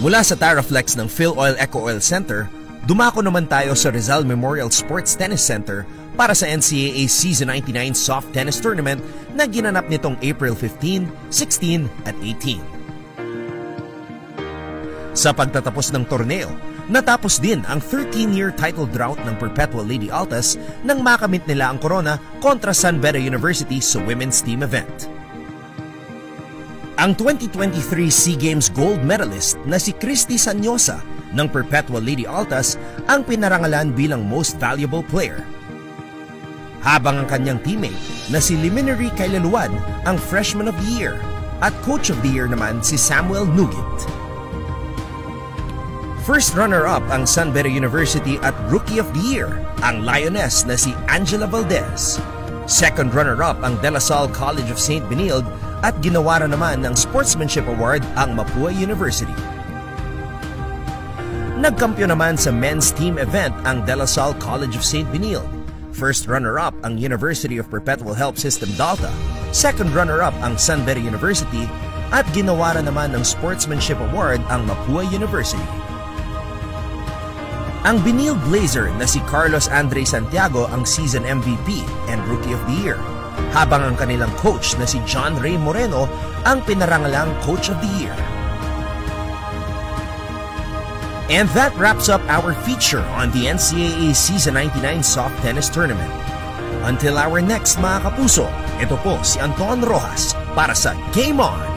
Mula sa Taraflex ng PhilOil Eco Oil Center, dumako naman tayo sa Rizal Memorial Sports Tennis Center para sa NCAA Season 99 Soft Tennis Tournament na ginanap nitong April 15, 16 at 18. Sa pagtatapos ng torneo, natapos din ang 13-year title drought ng Perpetual Lady Altas nang makamit nila ang corona kontra San Beda University sa women's team event. Ang 2023 SEA Games gold medalist na si Christy Sanyosa ng Perpetual Lady Altas ang pinarangalan bilang most valuable player. Habang ang kanyang teammate na si Liminary Kailaluan ang Freshman of the Year at Coach of the Year naman si Samuel Nugent. First runner-up ang San Beda University at Rookie of the Year ang Lioness na si Angela Valdez. Second runner-up ang De La Salle College of St. Benilde at ginawaran naman ng Sportsmanship Award ang Mapua University. Nagkampyon naman sa men's team event ang De La Salle College of St. Benilde. First runner-up ang University of Perpetual Help System Dalta. Second runner-up ang San Beda University at ginawaran naman ng Sportsmanship Award ang Mapua University. Ang Benilde Blazer na si Carlos Andre Santiago ang season MVP and Rookie of the Year, habang ang kanilang coach na si John Ray Moreno ang pinarangalang Coach of the Year. And that wraps up our feature on the NCAA Season 99 Soft Tennis Tournament. Until our next mga kapuso, ito po si Anton Rojas para sa Game On!